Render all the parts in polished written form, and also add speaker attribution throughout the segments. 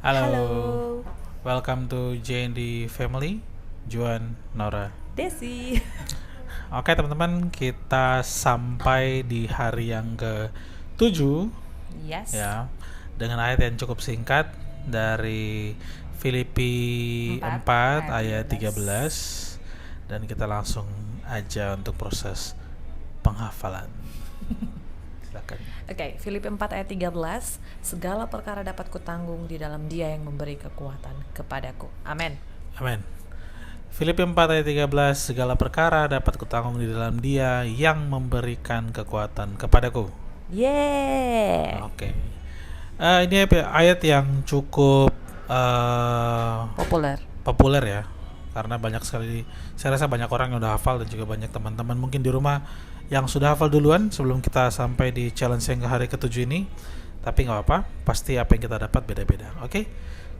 Speaker 1: Halo,
Speaker 2: Halo,
Speaker 1: welcome to JND Family, Juan, Nora.
Speaker 2: Desi.
Speaker 1: Oke teman-teman, kita sampai di hari yang ke-7
Speaker 2: Yes,
Speaker 1: ya, dengan ayat yang cukup singkat dari Filipi
Speaker 2: 4
Speaker 1: 4
Speaker 2: ayat
Speaker 1: ayat
Speaker 2: 13.
Speaker 1: 13, dan kita langsung aja untuk proses penghafalan. Silakan.
Speaker 2: Oke, Filipi 4 ayat 13. Segala perkara dapat kutanggung di dalam Dia yang memberi kekuatan kepadaku. Amin.
Speaker 1: Amin. Filipi 4 ayat 13, segala perkara dapat kutanggung di dalam Dia yang memberikan kekuatan kepadaku.
Speaker 2: Yeah.
Speaker 1: Oke. Ini ayat yang cukup
Speaker 2: Populer.
Speaker 1: populer ya, karena banyak sekali, saya rasa banyak orang yang udah hafal dan juga banyak teman-teman mungkin di rumah yang sudah hafal duluan sebelum kita sampai di challenge yang ke hari ke-7 ini. Tapi nggak apa-apa, pasti apa yang kita dapat beda-beda. Oke,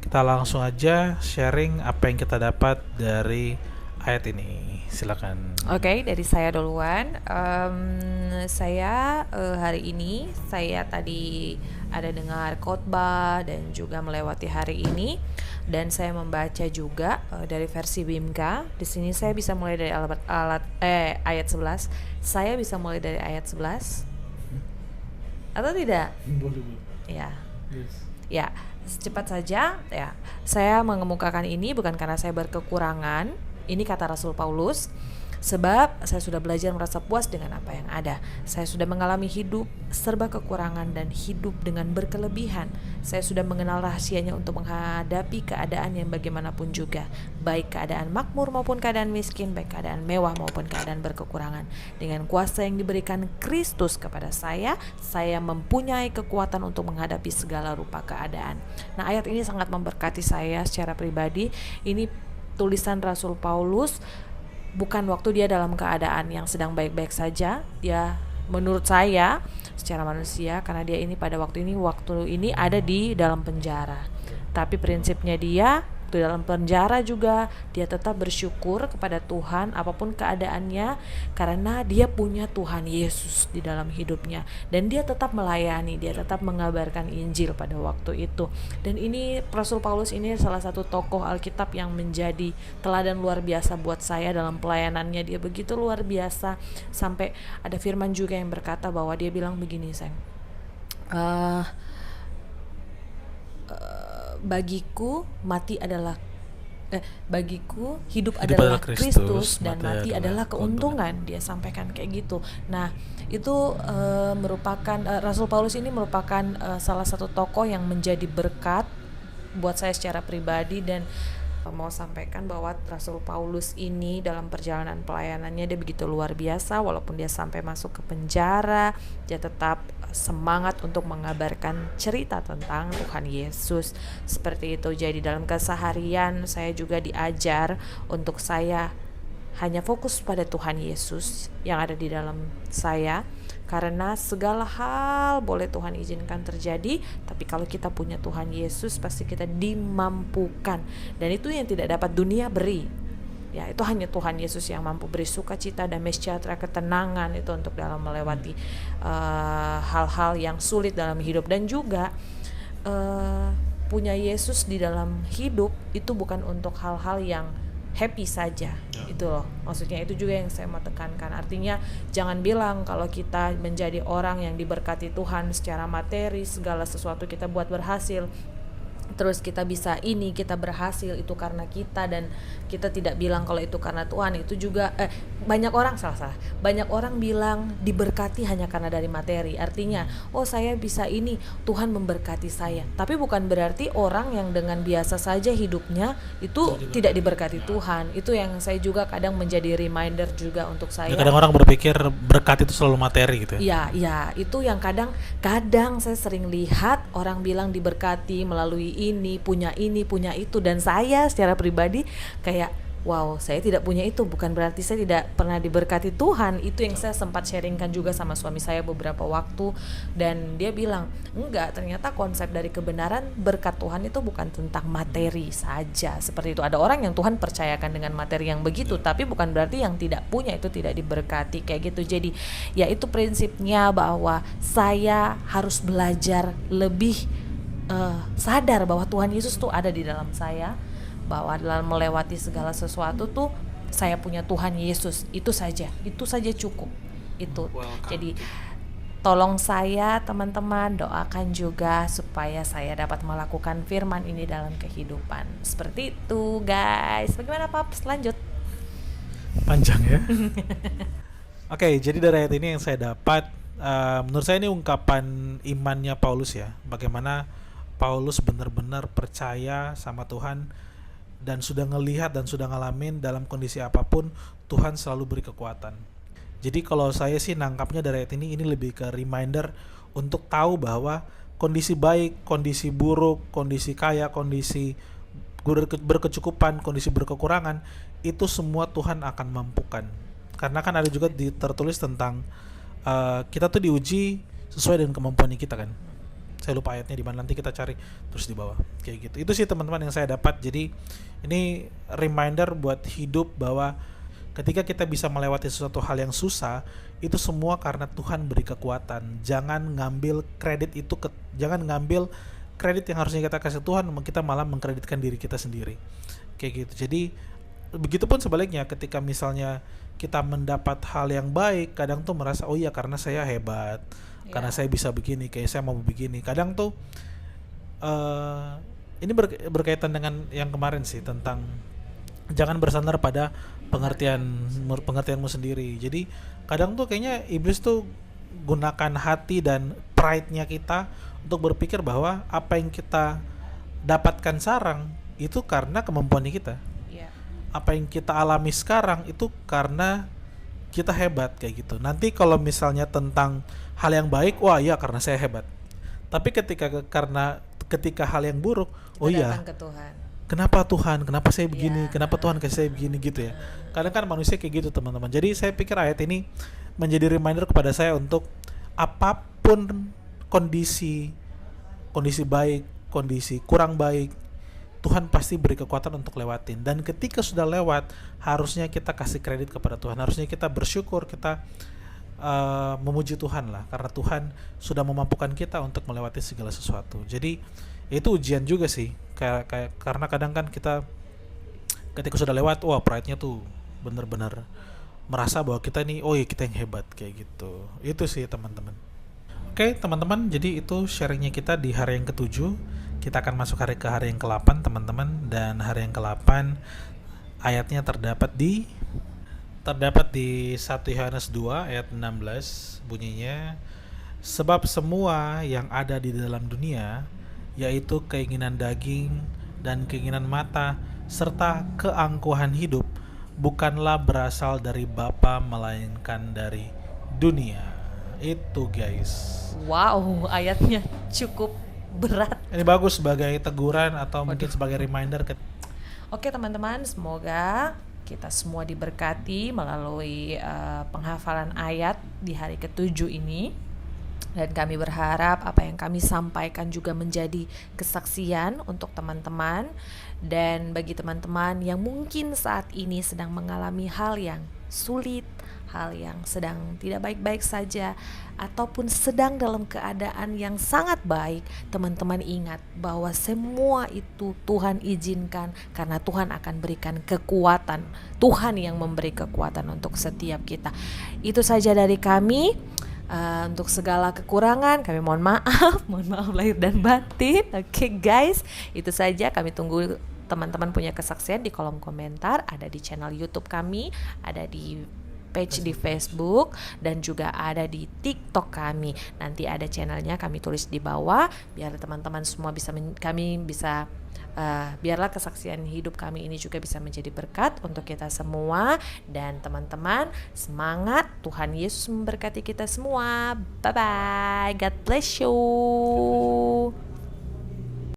Speaker 1: kita langsung aja sharing apa yang kita dapat dari ayat ini. Silakan.
Speaker 2: Oke, dari saya duluan. Saya hari ini saya tadi ada dengar khotbah dan juga melewati hari ini, dan saya membaca juga dari versi Bimka. Di sini saya bisa mulai dari ayat 11. Saya bisa mulai dari ayat 11 atau tidak?
Speaker 1: Boleh.
Speaker 2: Ya.
Speaker 1: Yes.
Speaker 2: Ya, cepat saja ya. Saya mengemukakan ini bukan karena saya berkekurangan. Ini kata Rasul Paulus. Sebab saya sudah belajar merasa puas dengan apa yang ada. Saya sudah mengalami hidup serba kekurangan dan hidup dengan berkelebihan. Saya sudah mengenal rahasianya untuk menghadapi keadaan yang bagaimanapun juga, baik keadaan makmur maupun keadaan miskin, baik keadaan mewah maupun keadaan berkekurangan. Dengan kuasa yang diberikan Kristus kepada saya mempunyai kekuatan untuk menghadapi segala rupa keadaan. Nah, ayat ini sangat memberkati saya secara pribadi. Ini tulisan Rasul Paulus bukan waktu dia dalam keadaan yang sedang baik-baik saja. Dia menurut saya secara manusia, karena dia ini pada waktu ini ada di dalam penjara. Tapi prinsipnya dia di dalam penjara juga dia tetap bersyukur kepada Tuhan apapun keadaannya, karena dia punya Tuhan Yesus di dalam hidupnya, dan dia tetap melayani, dia tetap mengabarkan Injil pada waktu itu. Dan ini Rasul Paulus ini salah satu tokoh Alkitab yang menjadi teladan luar biasa buat saya dalam pelayanannya. Dia begitu luar biasa, sampai ada firman juga yang berkata bahwa dia bilang begini, sayang, bagiku hidup adalah Kristus dan mati adalah keuntungan. Dia sampaikan kayak gitu. Nah, itu merupakan Rasul Paulus ini merupakan salah satu tokoh yang menjadi berkat buat saya secara pribadi. Dan mau sampaikan bahwa Rasul Paulus ini dalam perjalanan pelayanannya dia begitu luar biasa. Walaupun dia sampai masuk ke penjara, dia tetap semangat untuk mengabarkan cerita tentang Tuhan Yesus. Seperti itu. Jadi dalam keseharian saya juga diajar untuk saya hanya fokus pada Tuhan Yesus yang ada di dalam saya, karena segala hal boleh Tuhan izinkan terjadi, tapi kalau kita punya Tuhan Yesus pasti kita dimampukan, dan itu yang tidak dapat dunia beri. Ya, itu hanya Tuhan Yesus yang mampu beri sukacita, damai sejahtera, ketenangan itu untuk dalam melewati hal-hal yang sulit dalam hidup. Dan juga punya Yesus di dalam hidup itu bukan untuk hal-hal yang happy saja, itu loh maksudnya. Itu juga yang saya mau tekankan. Artinya jangan bilang kalau kita menjadi orang yang diberkati Tuhan secara materi, segala sesuatu kita buat berhasil, terus kita bisa ini, kita berhasil itu karena kita, dan kita tidak bilang kalau itu karena Tuhan. Itu juga banyak orang bilang diberkati hanya karena dari materi. Artinya, oh saya bisa ini, Tuhan memberkati saya. Tapi bukan berarti orang yang dengan biasa saja hidupnya itu tidak diberkati Tuhan. Itu yang saya juga kadang menjadi reminder juga untuk saya.
Speaker 1: Ya, kadang orang berpikir berkat itu selalu materi gitu ya.
Speaker 2: Ya, itu yang kadang saya sering lihat orang bilang diberkati melalui ini, punya itu, dan saya secara pribadi kayak wow, saya tidak punya itu, bukan berarti saya tidak pernah diberkati Tuhan. Itu yang saya sempat sharingkan juga sama suami saya beberapa waktu, dan dia bilang enggak, ternyata konsep dari kebenaran berkat Tuhan itu bukan tentang materi saja. Seperti itu. Ada orang yang Tuhan percayakan dengan materi yang begitu, tapi bukan berarti yang tidak punya itu tidak diberkati kayak gitu. Jadi ya itu prinsipnya, bahwa saya harus belajar lebih sadar bahwa Tuhan Yesus tuh ada di dalam saya, bahwa dalam melewati segala sesuatu tuh saya punya Tuhan Yesus. Itu saja cukup itu.
Speaker 1: Welcome.
Speaker 2: Jadi tolong saya teman-teman doakan juga supaya saya dapat melakukan firman ini dalam kehidupan. Seperti itu guys. Bagaimana Paps? Lanjut.
Speaker 1: Panjang ya. Oke, jadi dari ayat ini yang saya dapat, menurut saya ini ungkapan imannya Paulus ya. Bagaimana Paulus benar-benar percaya sama Tuhan dan sudah ngelihat dan sudah ngalamin dalam kondisi apapun Tuhan selalu beri kekuatan. Jadi kalau saya sih nangkapnya dari ayat ini lebih ke reminder untuk tahu bahwa kondisi baik, kondisi buruk, kondisi kaya, kondisi berkecukupan, kondisi berkekurangan, itu semua Tuhan akan mampukan. Karena kan ada juga tertulis tentang kita tuh diuji sesuai dengan kemampuan kita kan. Saya lupa ayatnya di mana, nanti kita cari terus di bawah kayak gitu. Itu sih teman-teman yang saya dapat. Jadi ini reminder buat hidup bahwa ketika kita bisa melewati sesuatu hal yang susah, itu semua karena Tuhan beri kekuatan. Jangan ngambil kredit itu, jangan ngambil kredit yang harusnya kita kasih Tuhan, kita malah mengkreditkan diri kita sendiri. Kayak gitu. Jadi begitupun sebaliknya, ketika misalnya kita mendapat hal yang baik, kadang tuh merasa oh iya karena saya hebat, karena saya bisa begini, kayak saya mau begini. Kadang tuh ini berkaitan dengan yang kemarin sih tentang jangan bersandar pada pengertianmu sendiri. Jadi kadang tuh kayaknya iblis tuh gunakan hati dan pride-nya kita untuk berpikir bahwa apa yang kita dapatkan sekarang itu karena kemampuan kita. Apa yang kita alami sekarang itu karena kita hebat kayak gitu. Nanti kalau misalnya tentang hal yang baik, wah iya karena saya hebat. Tapi ketika hal yang buruk, oh iya
Speaker 2: ke Tuhan.
Speaker 1: Kenapa Tuhan? Kenapa saya begini? Kenapa Tuhan kasih saya begini gitu ya? Kadang kan manusia kayak gitu teman-teman. Jadi saya pikir ayat ini menjadi reminder kepada saya untuk apapun kondisi baik, kondisi kurang baik, Tuhan pasti beri kekuatan untuk lewatin. Dan ketika sudah lewat, harusnya kita kasih kredit kepada Tuhan. Harusnya kita bersyukur, kita memuji Tuhan lah, karena Tuhan sudah memampukan kita untuk melewati segala sesuatu. Jadi itu ujian juga sih, karena kadang kan kita ketika sudah lewat, wah pride-nya tuh benar-benar merasa bahwa kita nih, oh iya kita yang hebat kayak gitu. Itu sih teman-teman. Oke teman-teman, jadi itu sharingnya kita di hari yang ke-7. Kita akan masuk ke hari yang ke-8 teman-teman. Dan hari yang ke-8 ayatnya terdapat di 1 Yohanes 2 ayat 16. Bunyinya, sebab semua yang ada di dalam dunia, yaitu keinginan daging dan keinginan mata serta keangkuhan hidup, bukanlah berasal dari Bapa melainkan dari dunia. Itu guys.
Speaker 2: Wow, ayatnya cukup berat.
Speaker 1: Ini bagus sebagai teguran atau mungkin sebagai reminder
Speaker 2: Oke teman-teman, semoga kita semua diberkati melalui penghafalan ayat di hari ke-7 ini. Dan kami berharap apa yang kami sampaikan juga menjadi kesaksian untuk teman-teman. Dan bagi teman-teman yang mungkin saat ini sedang mengalami hal yang sulit, hal yang sedang tidak baik-baik saja, ataupun sedang dalam keadaan yang sangat baik, teman-teman ingat bahwa semua itu Tuhan izinkan karena Tuhan akan berikan kekuatan. Tuhan yang memberi kekuatan untuk setiap kita. Itu saja dari kami. Untuk segala kekurangan kami mohon maaf lahir dan batin. Oke guys, itu saja. Kami tunggu teman-teman punya kesaksian di kolom komentar. Ada di channel YouTube kami, ada di page di Facebook, dan juga ada di TikTok kami. Nanti ada channelnya kami tulis di bawah biar teman-teman semua biarlah kesaksian hidup kami ini juga bisa menjadi berkat untuk kita semua. Dan teman-teman semangat, Tuhan Yesus memberkati kita semua. Bye bye, God bless you.